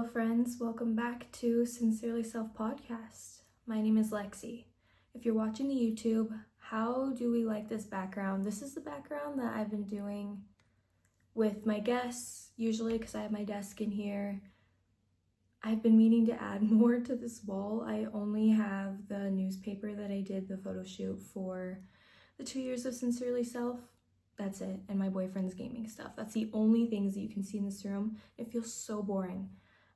friends, welcome back to Sincerely Self Podcast. My name is Lexi. If you're watching the YouTube, how do we like this background? This is the background that I've been doing with my guests, usually because I have my desk in here. I've been meaning to add more to this wall. I only have the newspaper that I did the photo shoot for the 2 years of Sincerely Self. That's it, and my boyfriend's gaming stuff. That's the only things that you can see in this room. It feels so boring.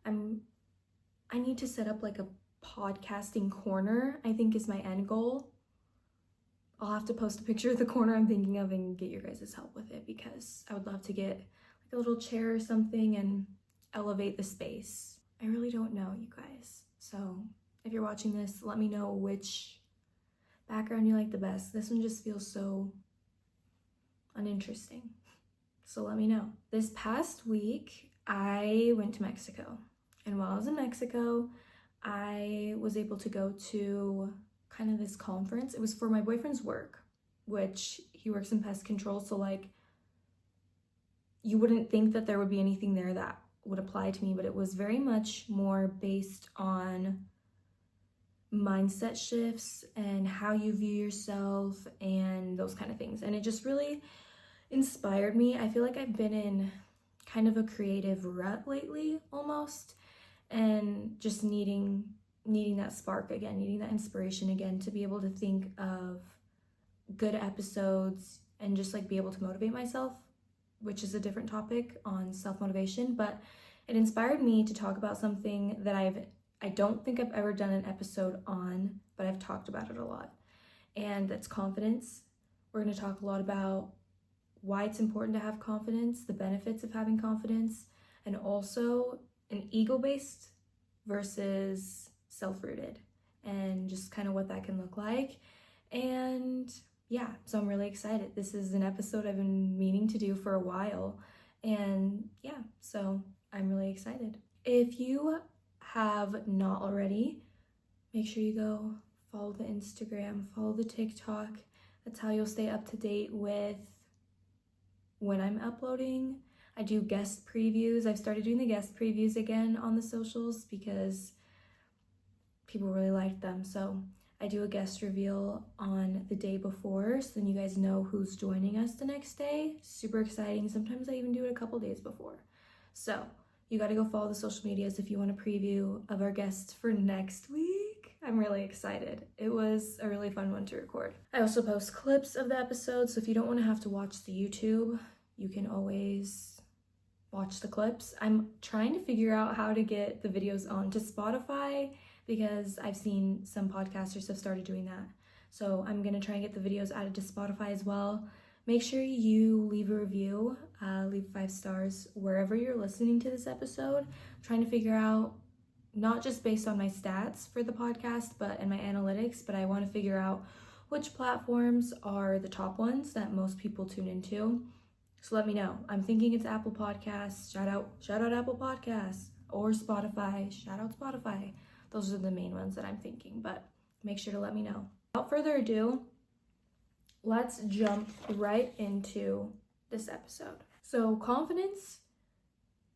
I need to set up like a podcasting corner, I think is my end goal. I'll have to post a picture of the corner I'm thinking of and get your guys' help with it, because I would love to get like a little chair or something and elevate the space. I really don't know, you guys. So if you're watching this, let me know which background you like the best. This one just feels so uninteresting. So let me know. This past week, I went to Mexico. And while I was in Mexico, I was able to go to kind of this conference. It was for my boyfriend's work, which he works in pest control. So like, you wouldn't think that there would be anything there that would apply to me, but it was very much more based on mindset shifts and how you view yourself and those kind of things. And it just really inspired me. I feel like I've been in kind of a creative rut lately almost, and just needing that spark again, needing that inspiration again to be able to think of good episodes and just like be able to motivate myself, which is a different topic on self-motivation. But it inspired me to talk about something that I don't think I've ever done an episode on, but I've talked about it a lot, and that's confidence. We're going to talk a lot about why it's important to have confidence, the benefits of having confidence, and also an ego-based versus self-rooted, and just kind of what that can look like. And yeah, so I'm really excited. This is an episode I've been meaning to do for a while, and yeah, so I'm really excited. If you have not already, make sure you go follow the Instagram, follow the TikTok. That's how you'll stay up to date with when I'm uploading. I do guest previews. I've started doing the guest previews again on the socials because people really liked them. So I do a guest reveal on the day before, so then you guys know who's joining us the next day. Super exciting. Sometimes I even do it a couple days before. So you got to go follow the social medias if you want a preview of our guests for next week. I'm really excited. It was a really fun one to record. I also post clips of the episodes, so if you don't want to have to watch the YouTube, you can always watch the clips. I'm trying to figure out how to get the videos onto Spotify, because I've seen some podcasters have started doing that. So I'm going to try and get the videos added to Spotify as well. Make sure you leave a review, leave 5 stars wherever you're listening to this episode. I'm trying to figure out, not just based on my stats for the podcast, and my analytics, but I want to figure out which platforms are the top ones that most people tune into. So let me know. I'm thinking it's Apple Podcasts. Shout out Apple Podcasts, or Spotify. Shout out Spotify. Those are the main ones that I'm thinking, but make sure to let me know. Without further ado, let's jump right into this episode. So confidence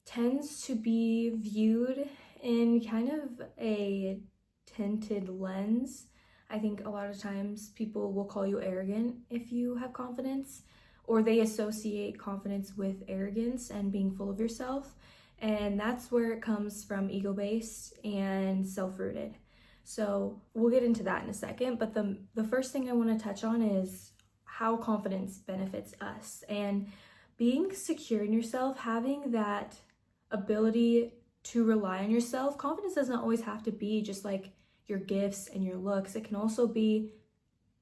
tends to be viewed in kind of a tinted lens. I think a lot of times people will call you arrogant if you have confidence, or they associate confidence with arrogance and being full of yourself. And that's where it comes from, ego-based and self-rooted. So we'll get into that in a second, but the first thing I want to touch on is how confidence benefits us. And being secure in yourself, having that ability to rely on yourself. Confidence doesn't always have to be just like your gifts and your looks. It can also be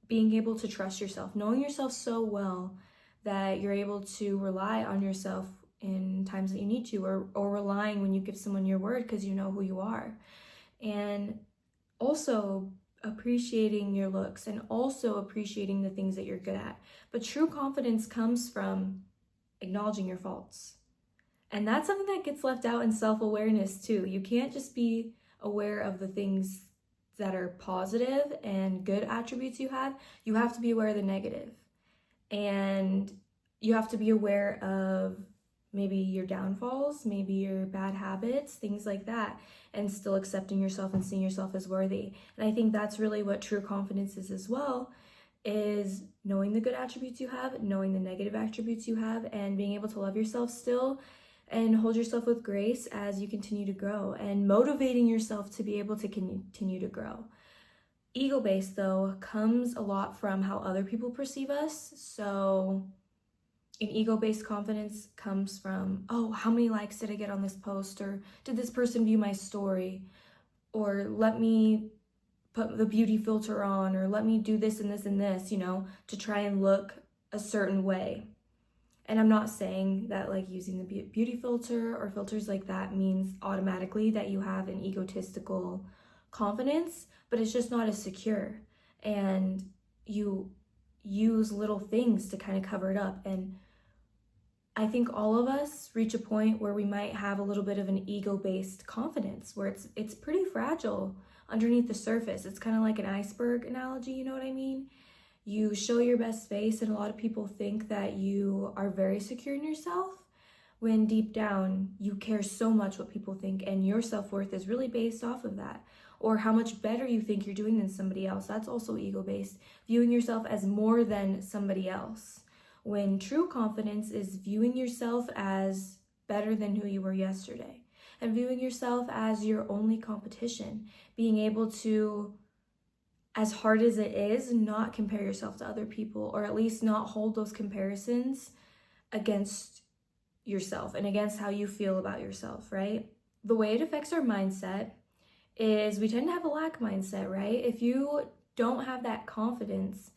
being able to trust yourself, knowing yourself so well that you're able to rely on yourself in times that you need to, or relying when you give someone your word because you know who you are. And also appreciating your looks, and also appreciating the things that you're good at. But true confidence comes from acknowledging your faults. And that's something that gets left out in self-awareness too. You can't just be aware of the things that are positive and good attributes you have. You have to be aware of the negative. And you have to be aware of maybe your downfalls, maybe your bad habits, things like that, and still accepting yourself and seeing yourself as worthy. And I think that's really what true confidence is as well, is knowing the good attributes you have, knowing the negative attributes you have, and being able to love yourself still and hold yourself with grace as you continue to grow, and motivating yourself to be able to continue to grow. Ego-based, though, comes a lot from how other people perceive us. So an ego-based confidence comes from, oh, how many likes did I get on this post? Or did this person view my story? Or let me put the beauty filter on, or let me do this and this and this, to try and look a certain way. And I'm not saying that like using the beauty filter or filters like that means automatically that you have an egotistical confidence, but it's just not as secure. And you use little things to kind of cover it up. And I think all of us reach a point where we might have a little bit of an ego-based confidence where it's pretty fragile underneath the surface. It's kind of like an iceberg analogy, you know what I mean? You show your best face, and a lot of people think that you are very secure in yourself, when deep down you care so much what people think, and your self-worth is really based off of that. Or how much better you think you're doing than somebody else. That's also ego-based, viewing yourself as more than somebody else. When true confidence is viewing yourself as better than who you were yesterday, and viewing yourself as your only competition, being able to, as hard as it is, not compare yourself to other people, or at least not hold those comparisons against yourself and against how you feel about yourself, right? The way it affects our mindset is we tend to have a lack mindset, right? If you don't have that confidence,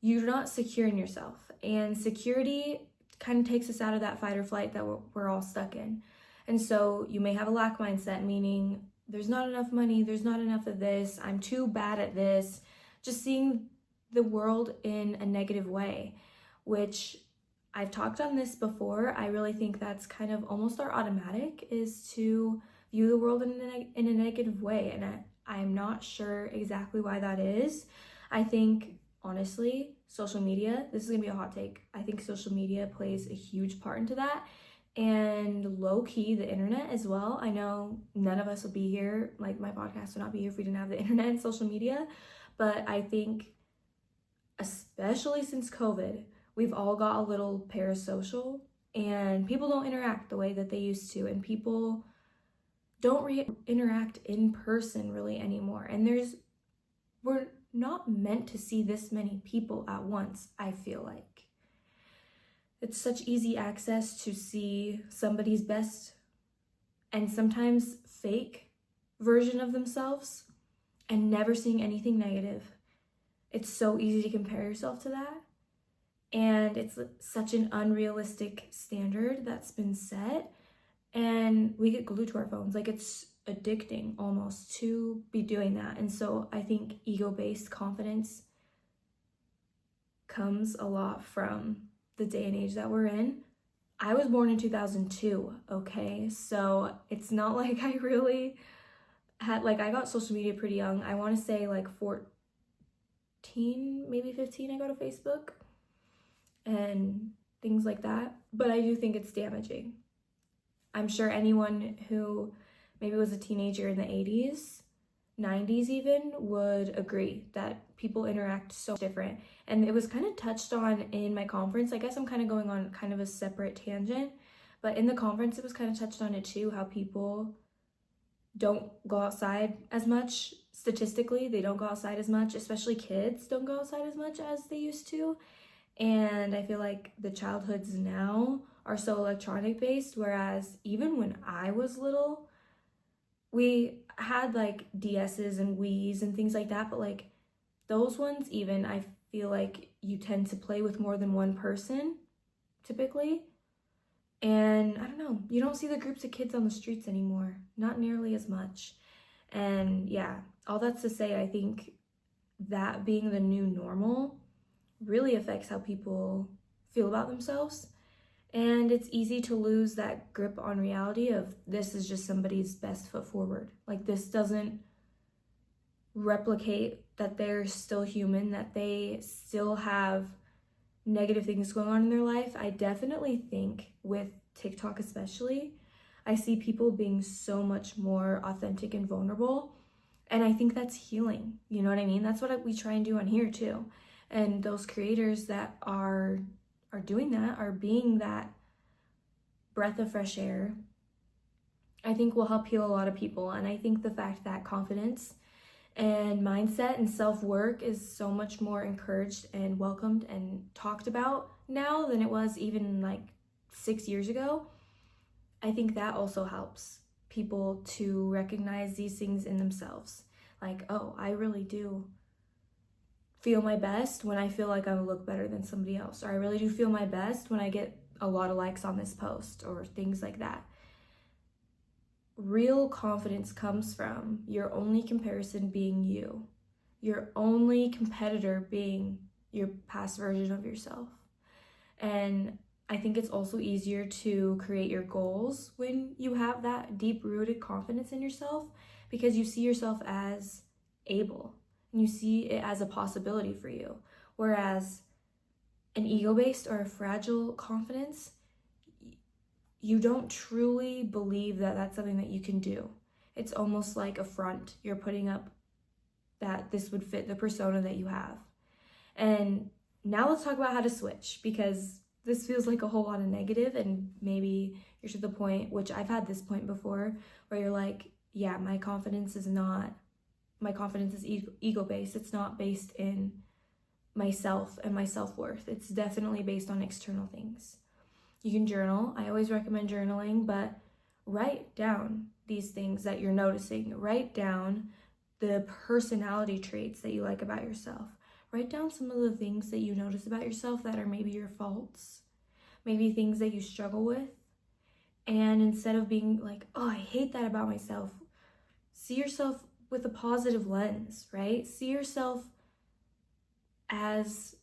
you're not secure in yourself. And security kind of takes us out of that fight or flight that we're all stuck in. And so you may have a lack mindset, meaning there's not enough money, there's not enough of this, I'm too bad at this, just seeing the world in a negative way, which I've talked on this before. I really think that's kind of almost our automatic, is to view the world in a negative way. And I'm not sure exactly why that is. I think, honestly, social media, this is gonna be a hot take, I think social media plays a huge part into that. And low-key, the internet as well. I know none of us would be here, like my podcast would not be here if we didn't have the internet and social media. But I think, especially since COVID, we've all got a little parasocial, and people don't interact the way that they used to, and people don't interact in person really anymore. And we're not meant to see this many people at once, I feel like. It's such easy access to see somebody's best and sometimes fake version of themselves and never seeing anything negative. It's so easy to compare yourself to that. And it's such an unrealistic standard that's been set. And we get glued to our phones. Like, it's addicting almost to be doing that. And so I think ego-based confidence comes a lot from the day and age that we're in. I was born in 2002, okay? So it's not like I really had, like, I got social media pretty young. I want to say like 14, maybe 15, I got a Facebook and things like that. But I do think it's damaging. I'm sure anyone who maybe was a teenager in the 80s, 90s even, would agree that people interact so different. And it was kind of touched on in my conference. I guess I'm kind of going on kind of a separate tangent, but in the conference it was kind of touched on it too, how people don't go outside as much. Statistically, they don't go outside as much, especially kids don't go outside as much as they used to. And I feel like the childhoods now are so electronic based, whereas even when I was little, we had like DS's and Wii's and things like that, but like those ones, even, I feel like you tend to play with more than one person typically. And I don't know, you don't see the groups of kids on the streets anymore, not nearly as much. And yeah, all that's to say, I think that being the new normal really affects how people feel about themselves. And it's easy to lose that grip on reality of this is just somebody's best foot forward. Like, this doesn't replicate that they're still human, that they still have negative things going on in their life. I definitely think with TikTok especially, I see people being so much more authentic and vulnerable. And I think that's healing. You know what I mean? That's what we try and do on here too. And those creators that are doing that, are being that breath of fresh air, I think will help heal a lot of people. And I think the fact that confidence and mindset and self-work is so much more encouraged and welcomed and talked about now than it was even like 6 years ago, I think that also helps people to recognize these things in themselves. Like, oh, I really do feel my best when I feel like I look better than somebody else, or I really do feel my best when I get a lot of likes on this post, or things like that. Real confidence comes from your only comparison being you, your only competitor being your past version of yourself. And I think it's also easier to create your goals when you have that deep-rooted confidence in yourself, because you see yourself as able and you see it as a possibility for you. Whereas an ego-based or a fragile confidence, you don't truly believe that that's something that you can do. It's almost like a front you're putting up that this would fit the persona that you have. And now let's talk about how to switch, because this feels like a whole lot of negative, and maybe you're to the point, which I've had this point before, where you're like, yeah, my confidence is ego-based. It's not based in myself and my self-worth. It's definitely based on external things. You can journal. I always recommend journaling, but write down these things that you're noticing. Write down the personality traits that you like about yourself. Write down some of the things that you notice about yourself that are maybe your faults, maybe things that you struggle with. And instead of being like, oh, I hate that about myself, see yourself with a positive lens, right? See yourself as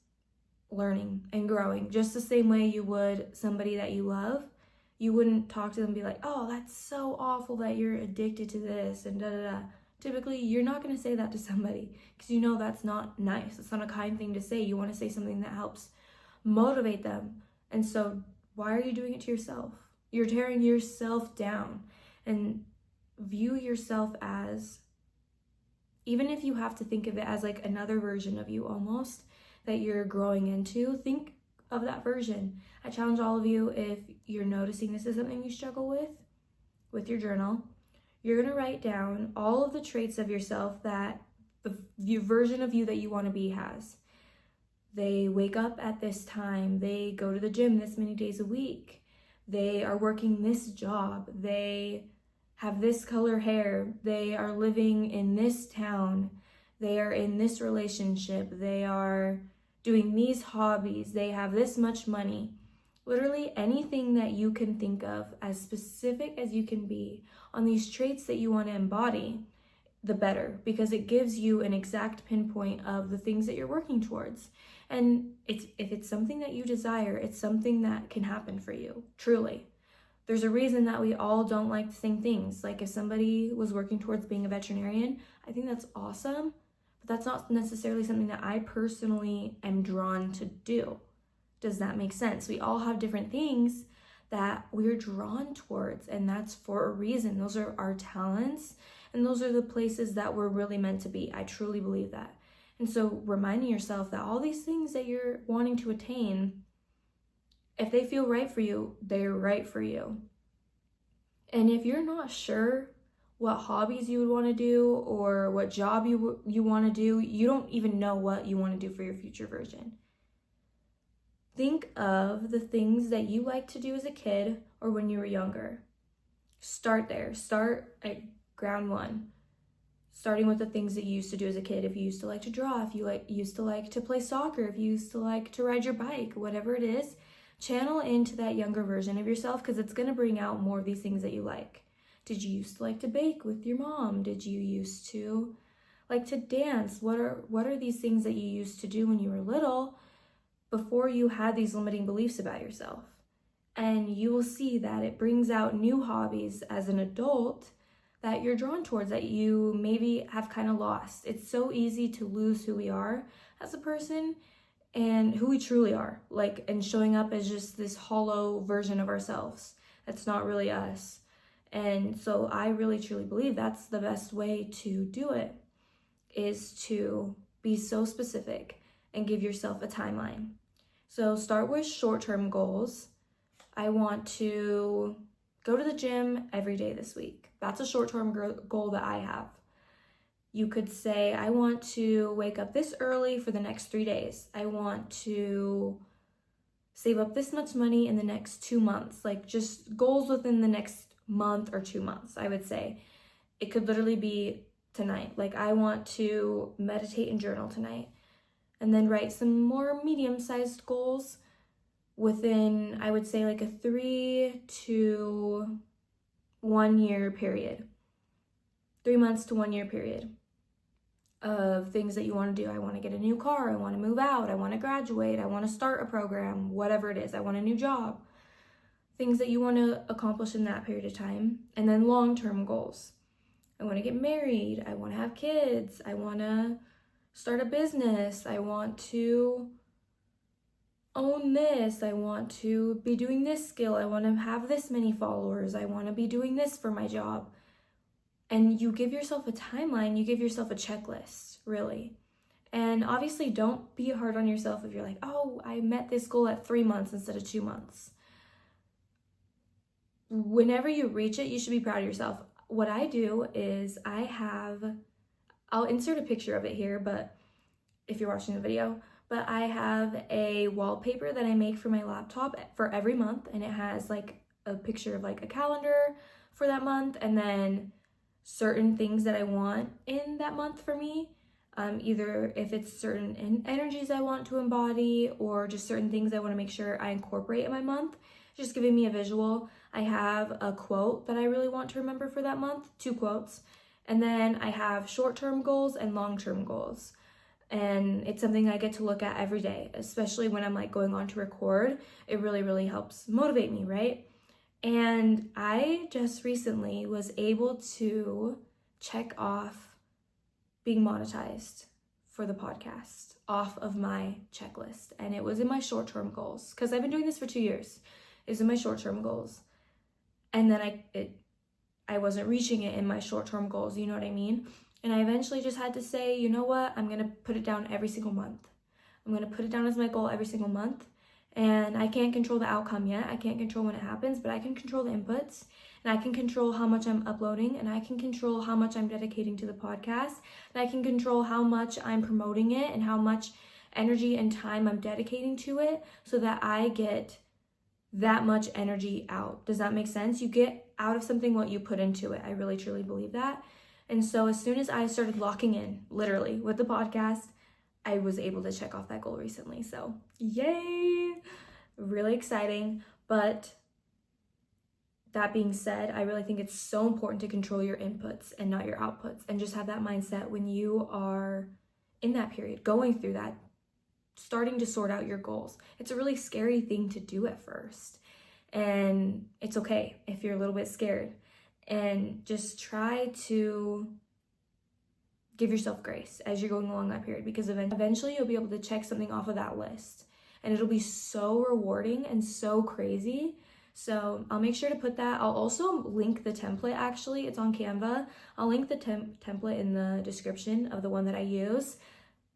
learning and growing, just the same way you would somebody that you love. You wouldn't talk to them and be like, oh, that's so awful that you're addicted to this and da da da. Typically, you're not going to say that to somebody, because you know that's not nice. It's not a kind thing to say. You want to say something that helps motivate them. And so why are you doing it to yourself? You're tearing yourself down. And view yourself as, even if you have to think of it as like another version of you almost that you're growing into, think of that version. I challenge all of you, if you're noticing this is something you struggle with your journal, you're going to write down all of the traits of yourself that the version of you that you want to be has. They wake up at this time, they go to the gym this many days a week, they are working this job, they have this color hair, they are living in this town, they are in this relationship, they are doing these hobbies, they have this much money. Literally anything that you can think of, as specific as you can be on these traits that you want to embody, the better, because it gives you an exact pinpoint of the things that you're working towards. And if it's something that you desire, it's something that can happen for you, truly. There's a reason that we all don't like the same things. Like if somebody was working towards being a veterinarian, I think that's awesome, but that's not necessarily something that I personally am drawn to do. Does that make sense? We all have different things that we're drawn towards, and that's for a reason. Those are our talents, and those are the places that we're really meant to be. I truly believe that. And so reminding yourself that all these things that you're wanting to attain, if they feel right for you, they're right for you. And if you're not sure what hobbies you would want to do or what job you want to do, you don't even know what you want to do for your future version. Think of the things that you liked to do as a kid or when you were younger. Start there. Start at ground one. Starting with the things that you used to do as a kid. If you used to like to draw, if you used to like to play soccer, if you used to like to ride your bike, whatever it is, channel into that younger version of yourself, because it's going to bring out more of these things that you like. Did you used to like to bake with your mom? Did you used to like to dance? What are these things that you used to do when you were little before you had these limiting beliefs about yourself? And you will see that it brings out new hobbies as an adult that you're drawn towards, that you maybe have kind of lost. It's so easy to lose who we are as a person and who we truly are, like, and showing up as just this hollow version of ourselves. That's not really us. And so I really truly believe that's the best way to do it, is to be so specific and give yourself a timeline. So start with short-term goals. I want to go to the gym every day this week. That's a short-term goal that I have. You could say, I want to wake up this early for the next 3 days. I want to save up this much money in the next 2 months. Like, just goals within the next month or 2 months, I would say. It could literally be tonight. Like, I want to meditate and journal tonight. And then write some more medium-sized goals within, I would say, like a 3 to 1 year period. 3 months to 1 year period of things that you want to do. I want to get a new car. I want to move out. I want to graduate. I want to start a program, whatever it is. I want a new job. Things that you want to accomplish in that period of time. And then long-term goals. I want to get married. I want to have kids. I want to start a business. I want to own this. I want to be doing this skill. I want to have this many followers. I want to be doing this for my job. And you give yourself a timeline, you give yourself a checklist, really. And obviously don't be hard on yourself if you're like, oh, I met this goal at 3 months instead of 2 months. Whenever you reach it, you should be proud of yourself. What I do is I'll insert a picture of it here, but if you're watching the video, but I have a wallpaper that I make for my laptop for every month, and it has like a picture of like a calendar for that month, and then certain things that I want in that month for me, either if it's certain energies I want to embody or just certain things I want to make sure I incorporate in my month, just giving me a visual. I have a quote that I really want to remember for that month, 2 quotes, and then I have short-term goals and long-term goals. And it's something I get to look at every day, especially when I'm like going on to record. It really, really helps motivate me, right? And I just recently was able to check off being monetized for the podcast off of my checklist. And it was in my short-term goals, because I've been doing this for 2 years. It was in my short-term goals. And then I wasn't reaching it in my short-term goals, you know what I mean? And I eventually just had to say, you know what? I'm going to put it down every single month. I'm going to put it down as my goal every single month. And I can't control the outcome yet. I can't control when it happens, but I can control the inputs. And I can control how much I'm uploading. And I can control how much I'm dedicating to the podcast. And I can control how much I'm promoting it and how much energy and time I'm dedicating to it, so that I get that much energy out. Does that make sense? You get out of something what you put into it. I really, truly believe that. And so as soon as I started locking in, literally, with the podcast, I was able to check off that goal recently. So yay, really exciting. But that being said, I really think it's so important to control your inputs and not your outputs, and just have that mindset when you are in that period, going through that, starting to sort out your goals. It's a really scary thing to do at first, and it's okay if you're a little bit scared. And just try to give yourself grace as you're going along that period, because eventually you'll be able to check something off of that list, and it'll be so rewarding and so crazy. So I'll make sure to put that. I'll also link the template, actually. It's on Canva. I'll link the template in the description of the one that I use.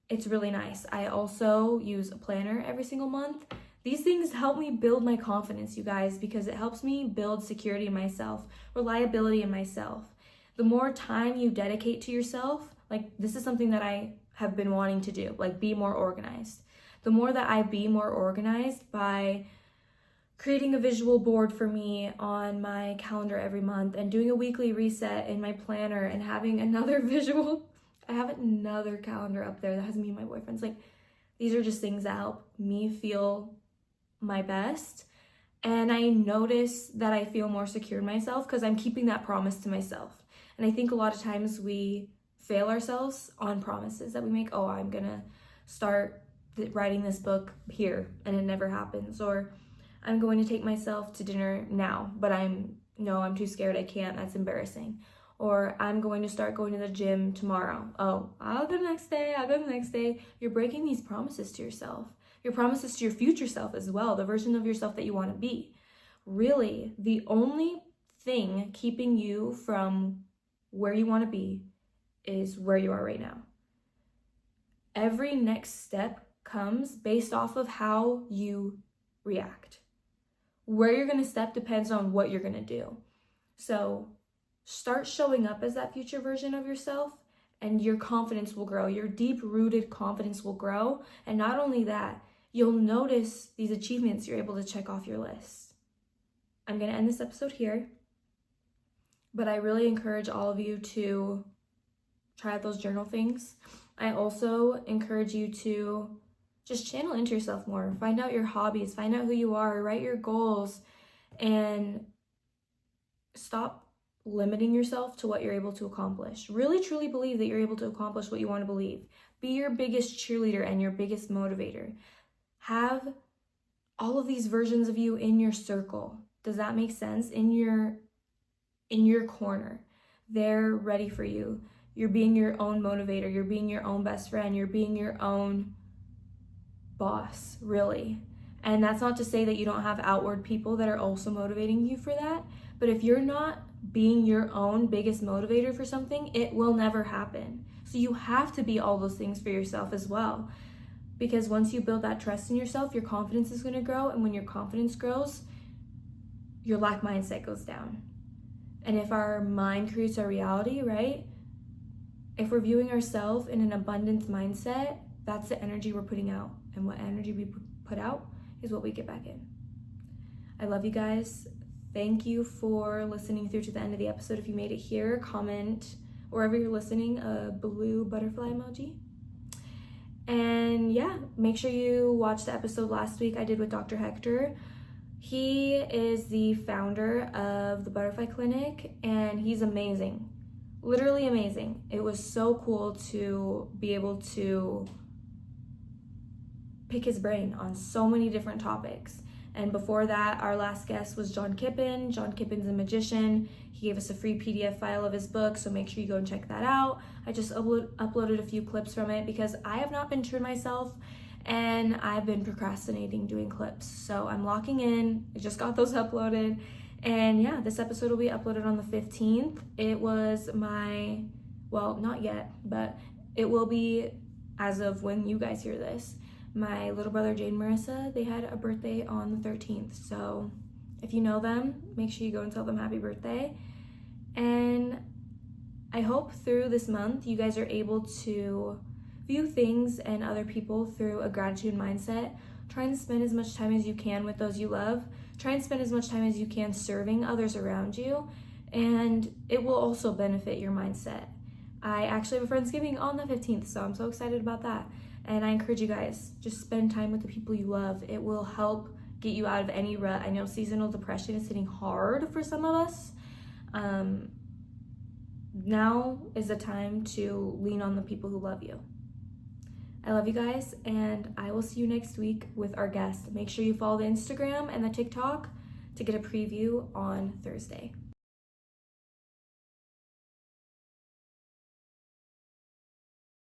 It's really nice. I also use a planner every single month. These things help me build my confidence, you guys, because it helps me build security in myself, reliability in myself. The more time you dedicate to yourself, like this is something that I have been wanting to do, like be more organized. The more that I be more organized by creating a visual board for me on my calendar every month and doing a weekly reset in my planner and having another visual, I have another calendar up there that has me and my boyfriend's. Like, these are just things that help me feel my best. And I notice that I feel more secure in myself because I'm keeping that promise to myself. And I think a lot of times we fail ourselves on promises that we make. Oh, I'm gonna start writing this book here, and it never happens. Or I'm going to take myself to dinner now, but I'm too scared, I can't, that's embarrassing. Or I'm going to start going to the gym tomorrow. Oh, I'll go the next day. You're breaking these promises to yourself. Your promises to your future self as well, the version of yourself that you want to be, really the only thing keeping you from where you want to be is where you are right now. Every next step comes based off of how you react. Where you're going to step depends on what you're going to do. So start showing up as that future version of yourself, and your confidence will grow. Your deep-rooted confidence will grow. And not only that, you'll notice these achievements you're able to check off your list. I'm going to end this episode here, but I really encourage all of you to try out those journal things. I also encourage you to just channel into yourself more. Find out your hobbies, find out who you are, write your goals, and stop limiting yourself to what you're able to accomplish. Really, truly believe that you're able to accomplish what you want to believe. Be your biggest cheerleader and your biggest motivator. Have all of these versions of you in your circle. Does that make sense? In your corner. They're ready for you. You're being your own motivator. You're being your own best friend. You're being your own boss, really. And that's not to say that you don't have outward people that are also motivating you for that. But if you're not being your own biggest motivator for something, it will never happen. So you have to be all those things for yourself as well. Because once you build that trust in yourself, your confidence is going to grow. And when your confidence grows, your lack mindset goes down. And if our mind creates our reality, right? If we're viewing ourselves in an abundance mindset, that's the energy we're putting out. And what energy we put out is what we get back in. I love you guys. Thank you for listening through to the end of the episode. If you made it here, comment wherever you're listening, a blue butterfly emoji. And yeah, make sure you watch the episode last week I did with Dr. Hector. He is the founder of the Butterfly Clinic, and he's amazing. Literally amazing. It was so cool to be able to pick his brain on so many different topics. And before that, our last guest was John Kippen. John Kippen's a magician. He gave us a free PDF file of his book, so make sure you go and check that out. I just uploaded a few clips from it because I have not been true to myself, and I've been procrastinating doing clips. So I'm locking in. I just got those uploaded. And yeah, this episode will be uploaded on the 15th. It was well, not yet, but it will be as of when you guys hear this. My little brother, Jane Marissa, they had a birthday on the 13th. So if you know them, make sure you go and tell them happy birthday. And I hope through this month, you guys are able to view things and other people through a gratitude mindset. Try and spend as much time as you can with those you love. Try and spend as much time as you can serving others around you. And it will also benefit your mindset. I actually have a Friendsgiving on the 15th, so I'm so excited about that. And I encourage you guys, just spend time with the people you love. It will help get you out of any rut. I know seasonal depression is hitting hard for some of us. Now is the time to lean on the people who love you. I love you guys, and I will see you next week with our guest. Make sure you follow the Instagram and the TikTok to get a preview on Thursday.